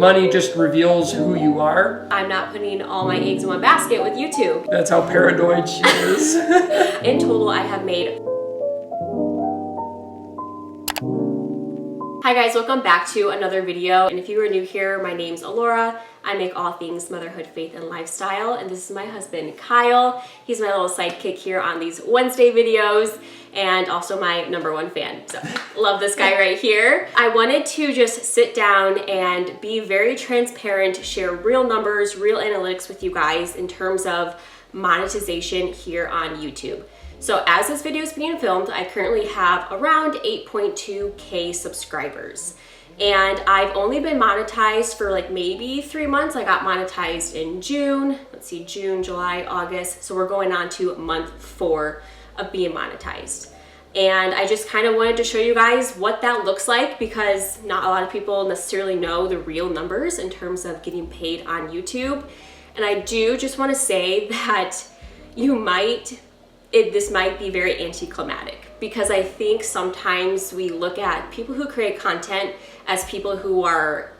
Money just reveals who you are. I'm not putting all my eggs in one basket with YouTube. That's how paranoid she is. In total, I have made... Hi guys, welcome back to another video. And if you are new here, my name's Alora. I make all things motherhood, faith, and lifestyle. And this is my husband, Kyle. He's my little sidekick here on these Wednesday videos and also my #1 fan. So love this guy right here. I wanted to just sit down and be very transparent, share real numbers, real analytics with you guys in terms of monetization here on YouTube. So as this video is being filmed, I currently have around 8.2K subscribers. And I've only been monetized for like maybe 3 months. I got monetized in June. Let's see, June, July, August. So we're going on to month 4 of being monetized. And I just kind of wanted to show you guys what that looks like because not a lot of people necessarily know the real numbers in terms of getting paid on YouTube. And I do just want to say that this might be very anticlimactic because I think sometimes we look at people who create content as people who are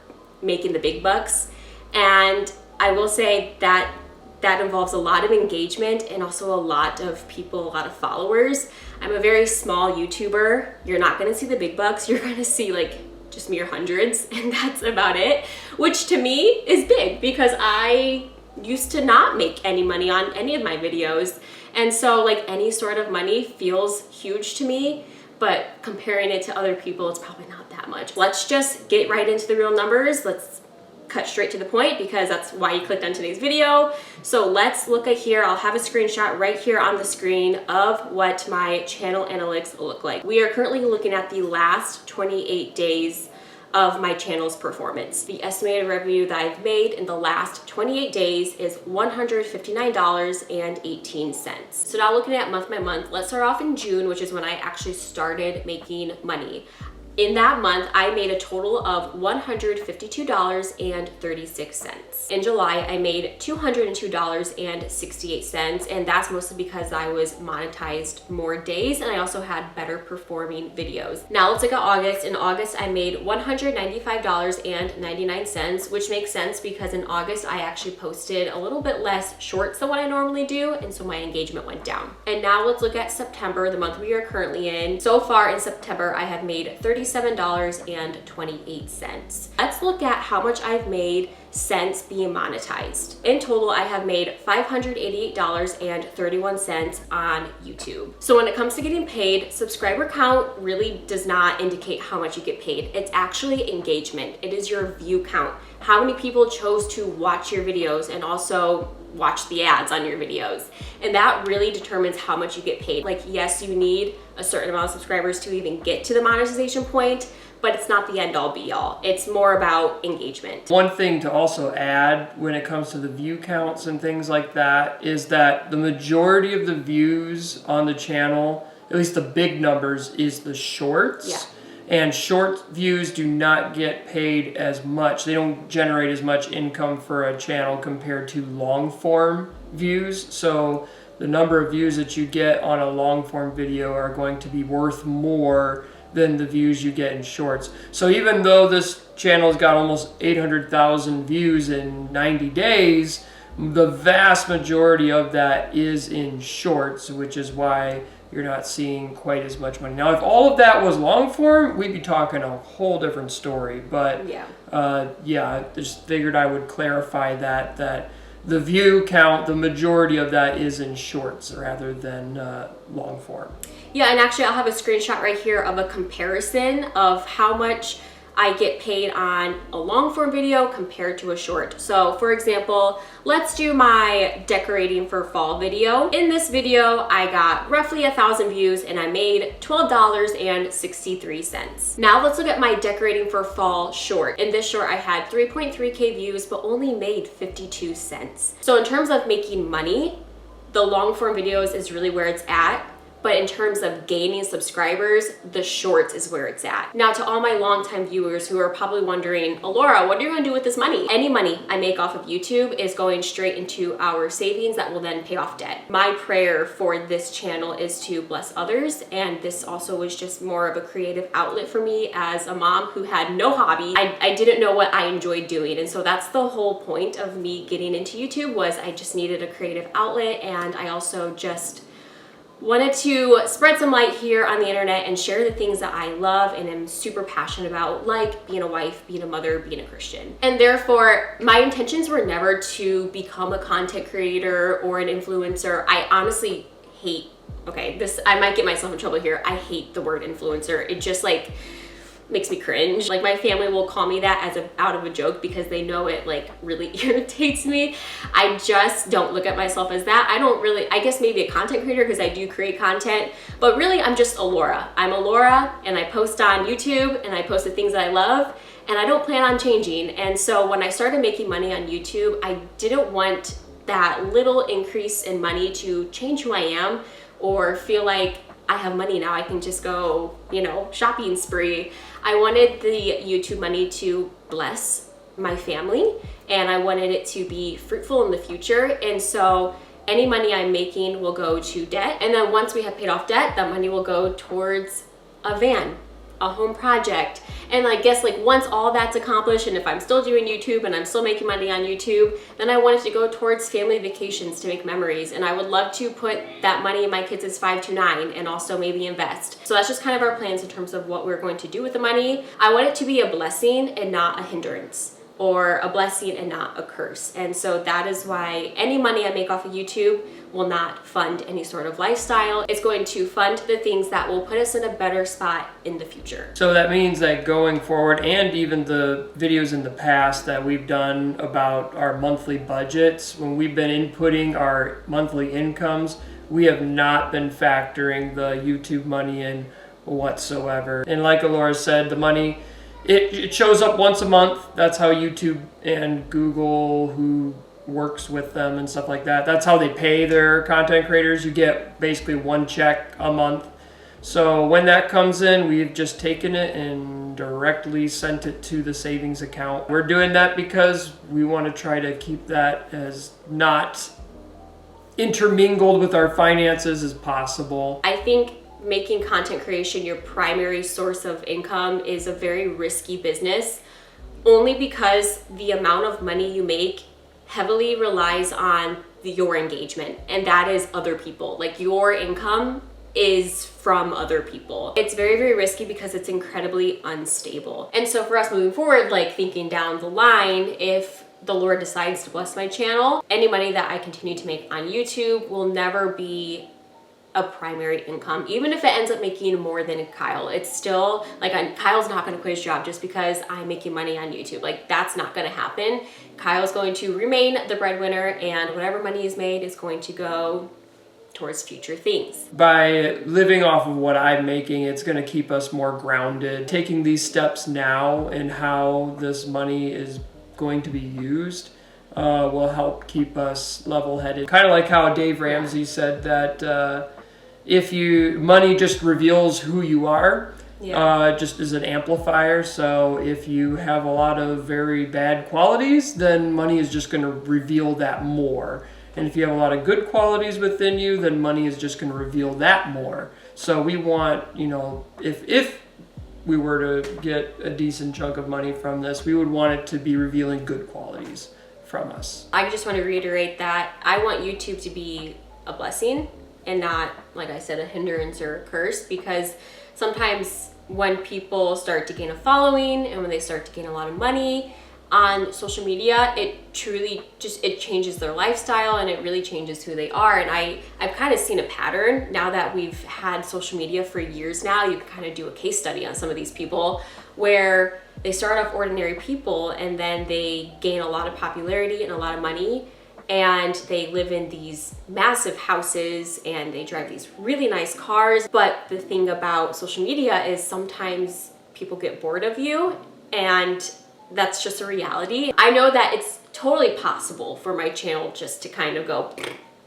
making the big bucks. And I will say that that involves a lot of engagement and also a lot of people, a lot of followers. I'm a very small YouTuber. You're not gonna see the big bucks. You're gonna see like just mere hundreds and that's about it, which to me is big because I used to not make any money on any of my videos. And so like any sort of money feels huge to me, but comparing it to other people, it's probably not that much. Let's just get right into the real numbers. Let's cut straight to the point because that's why you clicked on today's video. So let's look at here. I'll have a screenshot right here on the screen of what my channel analytics look like. We are currently looking at the last 28 days of my channel's performance. The estimated revenue that I've made in the last 28 days is $159.18. So now looking at month by month, let's start off in June, which is when I actually started making money. In that month, I made a total of $152.36. In July, I made $202.68, and that's mostly because I was monetized more days and I also had better performing videos. Now let's look at August. In August, I made $195.99, which makes sense because in August, I actually posted a little bit less shorts than what I normally do, and so my engagement went down. And now let's look at September, the month we are currently in. So far in September, I have made $37.28. Let's look at how much I've made since being monetized. In total, I have made $588.31 on YouTube. So when it comes to getting paid, subscriber count really does not indicate how much you get paid. It's actually engagement. It is your view count. How many people chose to watch your videos and also watch the ads on your videos. And that really determines how much you get paid. Like, yes, you need a certain amount of subscribers to even get to the monetization point, but it's not the end all be all. It's more about engagement. One thing to also add when it comes to the view counts and things like that is that the majority of the views on the channel, at least the big numbers, is the shorts. Yeah. And short views do not get paid as much. They don't generate as much income for a channel compared to long form views. So the number of views that you get on a long form video are going to be worth more than the views you get in shorts. So even though this channel's got almost 800,000 views in 90 days, the vast majority of that is in shorts, which is why you're not seeing quite as much money. Now, if all of that was long form, we'd be talking a whole different story. But yeah, just figured I would clarify that the view count, the majority of that is in shorts rather than long form. Yeah, and actually I'll have a screenshot right here of a comparison of how much I get paid on a long form video compared to a short. So for example, let's do my decorating for fall video. In this video, I got roughly 1,000 views and I made $12.63. Now let's look at my decorating for fall short. In this short, I had 3.3K views, but only made 52 cents. So in terms of making money, the long form videos is really where it's at. But in terms of gaining subscribers, the shorts is where it's at. Now, to all my longtime viewers who are probably wondering, Alora, what are you gonna do with this money? Any money I make off of YouTube is going straight into our savings that will then pay off debt. My prayer for this channel is to bless others, and this also was just more of a creative outlet for me as a mom who had no hobby. I didn't know what I enjoyed doing, and so that's the whole point of me getting into YouTube, was I just needed a creative outlet, and I also just wanted to spread some light here on the internet and share the things that I love and am super passionate about, like being a wife, being a mother, being a Christian. And therefore, my intentions were never to become a content creator or an influencer. I honestly hate, okay, this, I might get myself in trouble here. I hate the word influencer. It just like makes me cringe. Like, my family will call me that as out of a joke because they know it like really irritates me. I just don't look at myself as that. I don't really, I guess maybe a content creator because I do create content, but really I'm just Alora. I'm Alora, and I post on YouTube and I post the things that I love, and I don't plan on changing. And so when I started making money on YouTube, I didn't want that little increase in money to change who I am or feel like I have money now, I can just go, you know, shopping spree. I wanted the YouTube money to bless my family, and I wanted it to be fruitful in the future. And so any money I'm making will go to debt. And then once we have paid off debt, that money will go towards a van, a home project. And I guess like once all that's accomplished, and if I'm still doing YouTube and I'm still making money on YouTube, then I wanted to go towards family vacations to make memories. And I would love to put that money in my kids' 5 to 9 and also maybe invest. So that's just kind of our plans in terms of what we're going to do with the money. I want it to be a blessing and not a hindrance, or a blessing and not a curse. And so that is why any money I make off of YouTube will not fund any sort of lifestyle. It's going to fund the things that will put us in a better spot in the future. So that means that going forward, and even the videos in the past that we've done about our monthly budgets, when we've been inputting our monthly incomes, we have not been factoring the YouTube money in whatsoever. And like Alora said, the money, it shows up once a month. That's how YouTube and Google, who works with them and stuff like that, that's how they pay their content creators. You get basically one check a month. So when that comes in, we've just taken it and directly sent it to the savings account. We're doing that because we want to try to keep that as not intermingled with our finances as possible. I think making content creation your primary source of income is a very risky business, only because the amount of money you make heavily relies on your engagement, and that is other people. Like, your income is from other people. It's very, very risky because it's incredibly unstable. And so for us moving forward, like thinking down the line, if the Lord decides to bless my channel, any money that I continue to make on YouTube will never be a primary income. Even if it ends up making more than Kyle, it's still like, Kyle's not going to quit his job just because I'm making money on YouTube. Like, that's not going to happen. Kyle's going to remain the breadwinner, and whatever money is made is going to go towards future things. By living off of what I'm making, it's going to keep us more grounded. Taking these steps now and how this money is going to be used will help keep us level-headed. Kind of like how Dave Ramsey said that if money just reveals who you are, just as an amplifier. So if you have a lot of very bad qualities, then money is just going to reveal that more. And if you have a lot of good qualities within you, then money is just going to reveal that more. So we want, if we were to get a decent chunk of money from this, we would want it to be revealing good qualities from us. I just want to reiterate that I want YouTube to be a blessing and not, like I said, a hindrance or a curse, because sometimes when people start to gain a following and when they start to gain a lot of money on social media, it truly it changes their lifestyle, and it really changes who they are. And I've kind of seen a pattern now that we've had social media for years now. You can kind of do a case study on some of these people where they start off ordinary people and then they gain a lot of popularity and a lot of money, and they live in these massive houses and they drive these really nice cars. But the thing about social media is sometimes people get bored of you, and that's just a reality. I know that it's totally possible for my channel just to kind of go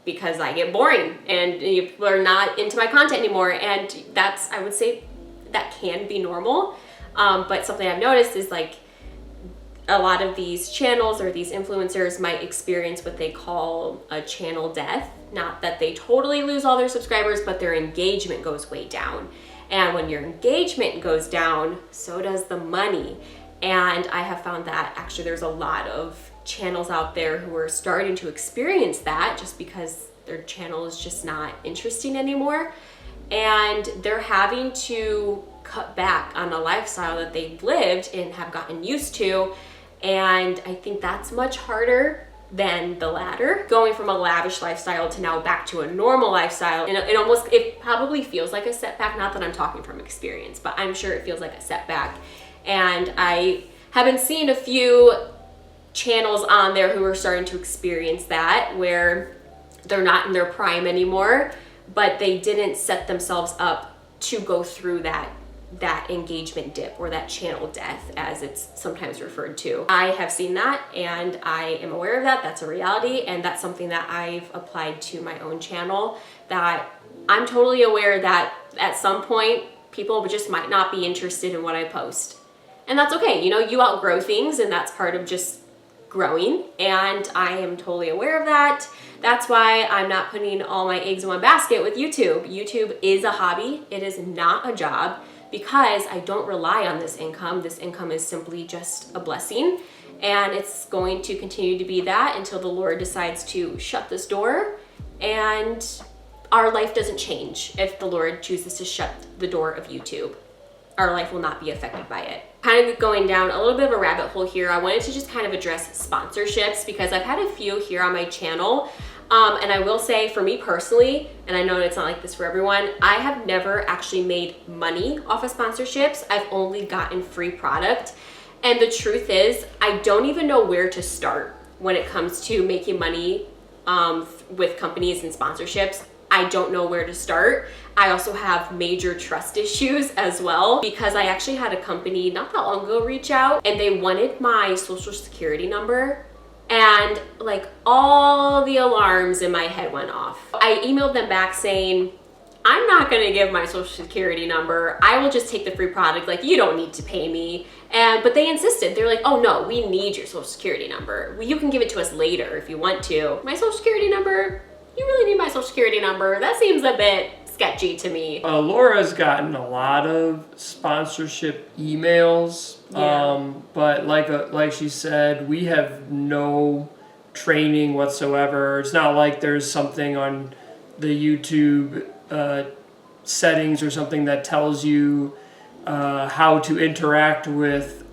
because I get boring and people are not into my content anymore. And that's, I would say that can be normal. But something I've noticed is like a lot of these channels or these influencers might experience what they call a channel death. Not that they totally lose all their subscribers, but their engagement goes way down. And when your engagement goes down, so does the money. And I have found that actually there's a lot of channels out there who are starting to experience that just because their channel is just not interesting anymore. And they're having to cut back on a lifestyle that they've lived and have gotten used to. And I think that's much harder than the latter, going from a lavish lifestyle to now back to a normal lifestyle. And it probably feels like a setback, not that I'm talking from experience, but I'm sure it feels like a setback. And I have been seeing a few channels on there who are starting to experience that, where they're not in their prime anymore, but they didn't set themselves up to go through that engagement dip or that channel death, as it's sometimes referred to. I have seen that and I am aware of that. That's a reality, and that's something that I've applied to my own channel, that I'm totally aware that at some point people just might not be interested in what I post. And that's okay. You know, you outgrow things, and that's part of just growing, and I am totally aware of that. That's why I'm not putting all my eggs in one basket with YouTube. YouTube is a hobby. It is not a job, because I don't rely on this income. This income is simply just a blessing, and it's going to continue to be that until the Lord decides to shut this door. And our life doesn't change if the Lord chooses to shut the door of YouTube. Our life will not be affected by it. Kind of going down a little bit of a rabbit hole here, I wanted to just kind of address sponsorships, because I've had a few here on my channel. And I will say, for me personally, and I know it's not like this for everyone, I have never actually made money off of sponsorships. I've only gotten free product. And the truth is, I don't even know where to start when it comes to making money with companies and sponsorships. I don't know where to start. I also have major trust issues as well, because I actually had a company not that long ago reach out, and they wanted my social security number. And like all the alarms in my head went off. I emailed them back saying, I'm not gonna give my social security number. I will just take the free product. Like, you don't need to pay me. But they insisted. They're like, oh no, we need your social security number. You can give it to us later if you want to. My social security number? You really need my social security number? That seems a bit sketchy to me. Laura's gotten a lot of sponsorship emails, but like she said, we have no training whatsoever. It's not like there's something on the YouTube settings or something that tells you how to interact with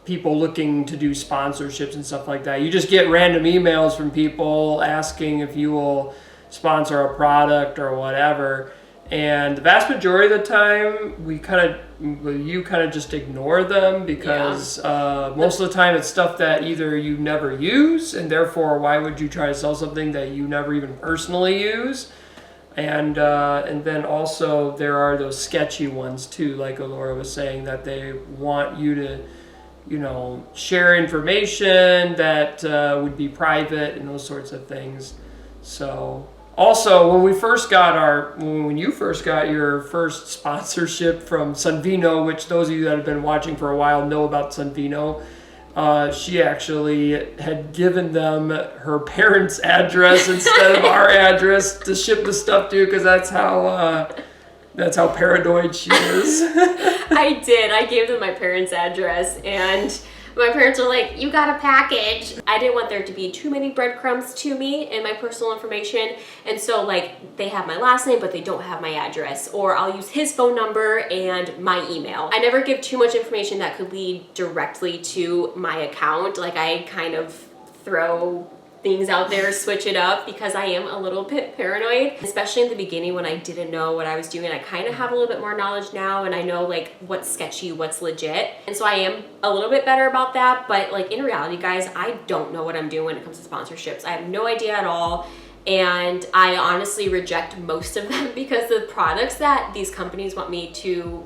people looking to do sponsorships and stuff like that. You just get random emails from people asking if you will sponsor a product or whatever. And the vast majority of the time, you kind of just ignore them, because most of the time it's stuff that either you never use, and therefore why would you try to sell something that you never even personally use? And then also there are those sketchy ones too, like Laura was saying, that they want you to, share information that would be private and those sorts of things. So. Also, when you first got your first sponsorship from Sunvino, which those of you that have been watching for a while know about Sunvino, she actually had given them her parents' address instead of our address to ship the stuff to, because that's how paranoid she is. I did. I gave them my parents' address, and my parents were like, you got a package. I didn't want there to be too many breadcrumbs to me and my personal information. And so like, they have my last name, but they don't have my address, or I'll use his phone number and my email. I never give too much information that could lead directly to my account. Like, I kind of throw things out there, switch it up, because I am a little bit paranoid, especially in the beginning when I didn't know what I was doing. I kind of have a little bit more knowledge now, and I know like what's sketchy, what's legit. And so I am a little bit better about that. But like, in reality, guys, I don't know what I'm doing when it comes to sponsorships. I have no idea at all. And I honestly reject most of them, because the products that these companies want me to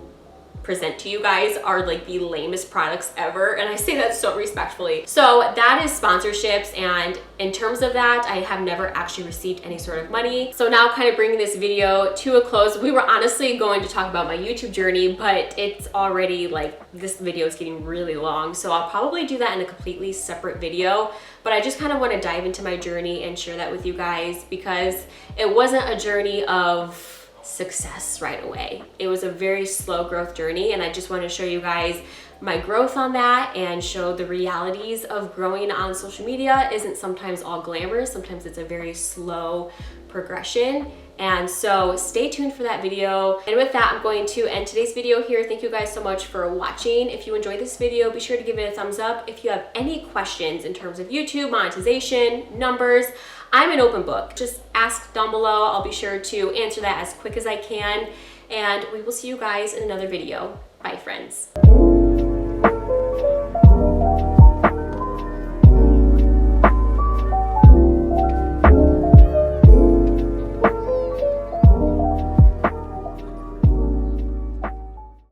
present to you guys are like the lamest products ever, and I say that so respectfully. So that is sponsorships, and in terms of that, I have never actually received any sort of money. So now kind of bringing this video to a close, we were honestly going to talk about my YouTube journey, but it's already like, this video is getting really long, so I'll probably do that in a completely separate video. But I just kind of want to dive into my journey and share that with you guys, because it wasn't a journey of success right away. It was a very slow growth journey, and I just want to show you guys my growth on that and show the realities of growing on social media isn't sometimes all glamorous. Sometimes it's a very slow progression. And so stay tuned for that video. And with that, I'm going to end today's video here. Thank you guys so much for watching. If you enjoyed this video, be sure to give it a thumbs up. If you have any questions in terms of YouTube, monetization, numbers, I'm an open book. Just ask down below. I'll be sure to answer that as quick as I can. And we will see you guys in another video. Bye, friends.